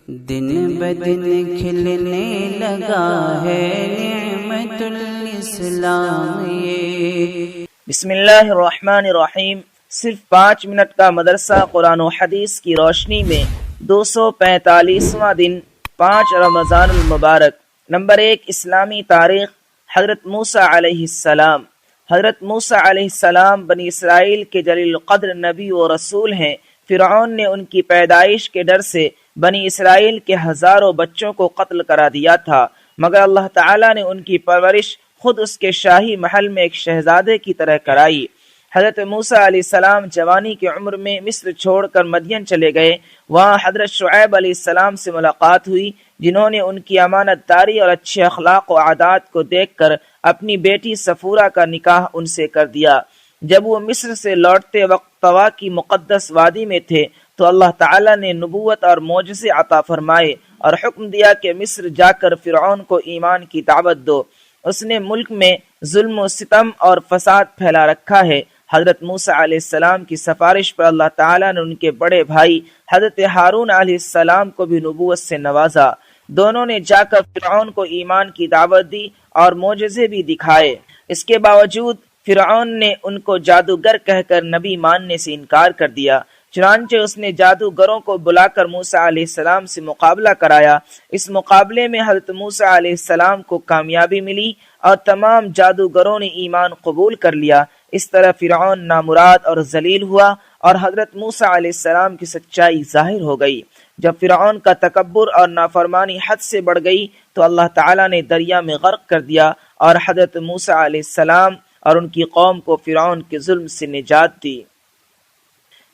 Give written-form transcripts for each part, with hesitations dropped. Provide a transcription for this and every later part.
دن بدن کھلنے لگا ہے نعمت الاسلام یہ۔ بسم اللہ الرحمن الرحیم۔ صرف 5 منٹ کا مدرسہ قرآن و حدیث کی روشنی میں 245واں دن 5 رمضان المبارک۔ نمبر 1، اسلامی تاریخ۔ حضرت موسیٰ علیہ السلام۔ حضرت موسیٰ علیہ السلام بنی اسرائیل کے جلیل القدر نبی و رسول ہیں۔ فرعون نے ان کی پیدائش کے ڈر سے بنی اسرائیل کے ہزاروں بچوں کو قتل کرا دیا تھا، مگر اللہ تعالیٰ نے ان کی پرورش خود اس کے شاہی محل میں ایک شہزادے کی طرح کرائی۔ حضرت موسیٰ علیہ السلام جوانی کی عمر میں مصر چھوڑ کر مدین چلے گئے۔ وہاں حضرت شعیب علیہ السلام سے ملاقات ہوئی، جنہوں نے ان کی امانت داری اور اچھے اخلاق و عادات کو دیکھ کر اپنی بیٹی صفورہ کا نکاح ان سے کر دیا۔ جب وہ مصر سے لوٹتے وقت طوا کی مقدس وادی میں تھے تو اللہ تعالیٰ نے نبوت اور معجزے عطا فرمائے اور حکم دیا کہ مصر جا کر فرعون کو ایمان کی دعوت دو۔ اس نے ملک میں ظلم و ستم اور فساد پھیلا رکھا ہے۔ حضرت موسیٰ علیہ السلام کی سفارش پر اللہ تعالیٰ نے ان کے بڑے بھائی حضرت ہارون علیہ السلام کو بھی نبوت سے نوازا۔ دونوں نے جا کر فرعون کو ایمان کی دعوت دی اور معجزے بھی دکھائے۔ اس کے باوجود فرعون نے ان کو جادوگر کہہ کر نبی ماننے سے انکار کر دیا۔ چنانچہ اس نے جادوگروں کو بلا کر موسیٰ علیہ السلام سے مقابلہ کرایا۔ اس مقابلے میں حضرت موسیٰ علیہ السلام کو کامیابی ملی اور تمام جادوگروں نے ایمان قبول کر لیا۔ اس طرح فرعون نامراد اور ذلیل ہوا اور حضرت موسیٰ علیہ السلام کی سچائی ظاہر ہو گئی۔ جب فرعون کا تکبر اور نافرمانی حد سے بڑھ گئی تو اللہ تعالیٰ نے دریا میں غرق کر دیا اور حضرت موسیٰ علیہ السلام اور ان کی قوم کو فرعون کے ظلم سے نجات دی۔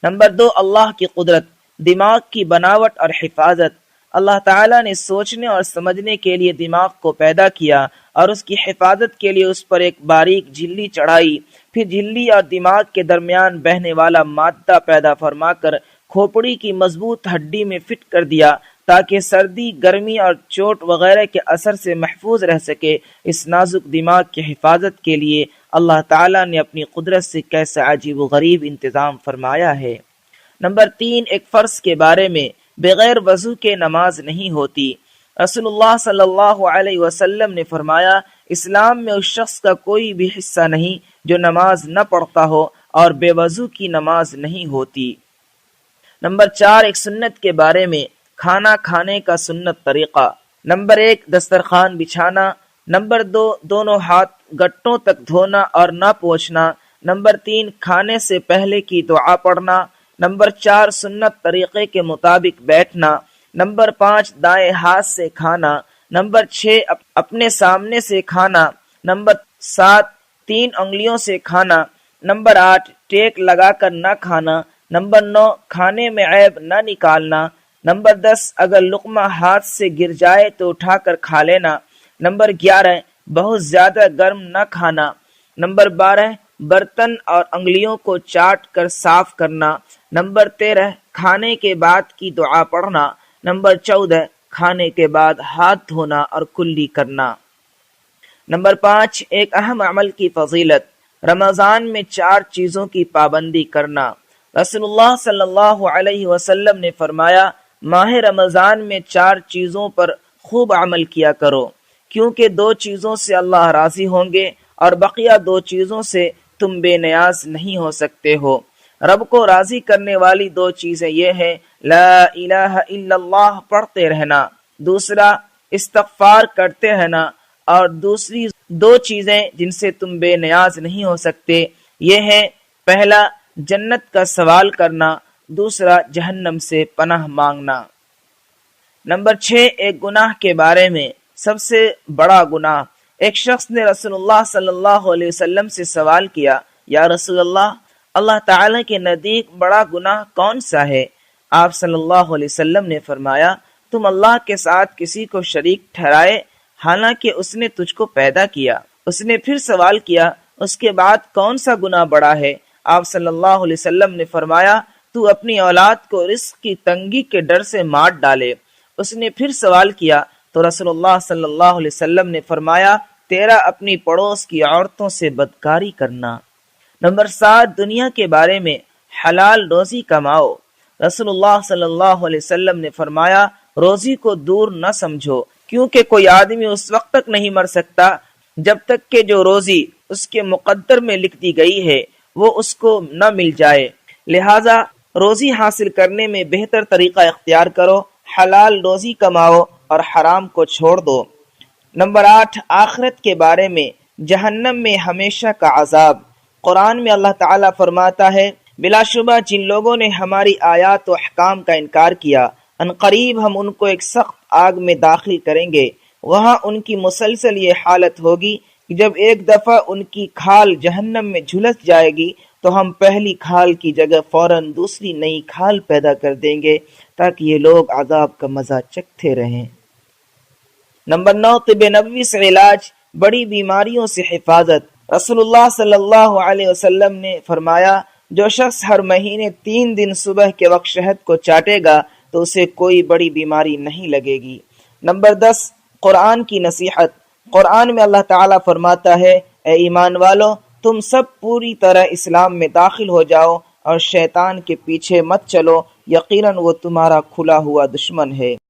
نمبر 2، اللہ کی قدرت، دماغ کی بناوٹ اور حفاظت۔ اللہ تعالیٰ نے سوچنے اور سمجھنے کے لیے دماغ کو پیدا کیا اور اس کی حفاظت کے لیے اس پر ایک باریک جھلی چڑھائی، پھر جھلی اور دماغ کے درمیان بہنے والا مادہ پیدا فرما کر کھوپڑی کی مضبوط ہڈی میں فٹ کر دیا تاکہ سردی، گرمی اور چوٹ وغیرہ کے اثر سے محفوظ رہ سکے۔ اس نازک دماغ کی حفاظت کے لیے اللہ تعالیٰ نے اپنی قدرت سے کیسا عجیب و غریب انتظام فرمایا ہے۔ نمبر 3، ایک فرض کے بارے میں، بغیر وضو کے نماز نہیں ہوتی۔ رسول اللہ صلی اللہ علیہ وسلم نے فرمایا، اسلام میں اس شخص کا کوئی بھی حصہ نہیں جو نماز نہ پڑھتا ہو اور بے وضو کی نماز نہیں ہوتی۔ نمبر 4، ایک سنت کے بارے میں، کھانا کھانے کا سنت طریقہ۔ نمبر 1، دسترخوان بچھانا۔ نمبر 2، دونوں ہاتھ گٹوں تک دھونا اور نہ پوچھنا۔ نمبر 3، کھانے سے پہلے کی دعا پڑھنا۔ نمبر 4، سنت طریقے کے مطابق بیٹھنا۔ نمبر 5، دائیں ہاتھ سے کھانا۔ نمبر 6، اپنے سامنے سے کھانا۔ نمبر 7، 3 انگلیوں سے کھانا۔ نمبر 8، ٹیک لگا کر نہ کھانا۔ نمبر 9، کھانے میں عیب نہ نکالنا۔ نمبر 10، اگر لقمہ ہاتھ سے گر جائے تو اٹھا کر کھا لینا۔ نمبر 11، بہت زیادہ گرم نہ کھانا۔ نمبر 12، برتن اور انگلیوں کو چاٹ کر صاف کرنا۔ نمبر 13، کھانے کے بعد کی دعا پڑھنا۔ نمبر 14، کھانے کے بعد ہاتھ دھونا اور کلی کرنا۔ نمبر 5، ایک اہم عمل کی فضیلت، رمضان میں 4 چیزوں کی پابندی کرنا۔ رسول اللہ صلی اللہ علیہ وسلم نے فرمایا، ماہ رمضان میں 4 چیزوں پر خوب عمل کیا کرو، کیونکہ 2 چیزوں سے اللہ راضی ہوں گے اور بقیہ 2 چیزوں سے تم بے نیاز نہیں ہو سکتے ہو۔ رب کو راضی کرنے والی 2 چیزیں یہ ہیں، لا الہ الا اللہ پڑھتے رہنا، دوسرا استغفار کرتے رہنا، اور دوسری 2 چیزیں جن سے تم بے نیاز نہیں ہو سکتے یہ ہیں، پہلا جنت کا سوال کرنا، دوسرا جہنم سے پناہ مانگنا۔ نمبر 6، ایک گناہ کے بارے میں، سب سے بڑا گناہ۔ ایک شخص نے رسول اللہ صلی اللہ علیہ وسلم سے سوال کیا، یا رسول اللہ، اللہ تعالیٰ کے نزدیک بڑا گناہ کون سا ہے؟ آپ صلی اللہ علیہ وسلم نے فرمایا، تم اللہ کے ساتھ کسی کو شریک ٹھہرائے حالانکہ اس نے تجھ کو پیدا کیا۔ اس نے پھر سوال کیا، اس کے بعد کون سا گناہ بڑا ہے؟ آپ صلی اللہ علیہ وسلم نے فرمایا، تو اپنی اولاد کو رزق کی تنگی کے ڈر سے مار ڈالے۔ اس نے پھر سوال کیا تو رسول اللہ صلی اللہ علیہ وسلم نے فرمایا، تیرا اپنی پڑوس کی عورتوں سے بدکاری کرنا۔ نمبر 7، دنیا کے بارے میں، حلال روزی کماؤ۔ رسول اللہ صلی اللہ علیہ وسلم نے فرمایا، روزی کو دور نہ سمجھو، کیونکہ کوئی آدمی اس وقت تک نہیں مر سکتا جب تک کہ جو روزی اس کے مقدر میں لکھ دی گئی ہے وہ اس کو نہ مل جائے۔ لہذا روزی حاصل کرنے میں بہتر طریقہ اختیار کرو، حلال روزی کماؤ اور حرام کو چھوڑ دو۔ نمبر 8، آخرت کے بارے میں جہنم میں ہمیشہ کا عذاب۔ قرآن میں اللہ تعالیٰ فرماتا ہے، بلا شبہ جن لوگوں نے ہماری آیات و احکام کا انکار کیا، عنقریب ہم ان کو ایک سخت آگ میں داخل کریں گے، وہاں ان کی مسلسل یہ حالت ہوگی کہ جب ایک دفعہ ان کی کھال جہنم میں جھلس جائے گی تو ہم پہلی کھال کی جگہ فوراً دوسری نئی کھال پیدا کر دیں گے تاکہ یہ لوگ عذاب کا مزہ چکھتے رہیں۔ نمبر 9، طب نبوی سے علاج، بڑی بیماریوں سے حفاظت۔ رسول اللہ صلی اللہ علیہ وسلم نے فرمایا، جو شخص ہر مہینے 3 دن صبح کے وقت شہد کو چاٹے گا تو اسے کوئی بڑی بیماری نہیں لگے گی۔ نمبر 10، قرآن کی نصیحت۔ قرآن میں اللہ تعالیٰ فرماتا ہے، اے ایمان والو، تم سب پوری طرح اسلام میں داخل ہو جاؤ اور شیطان کے پیچھے مت چلو، یقیناً وہ تمہارا کھلا ہوا دشمن ہے۔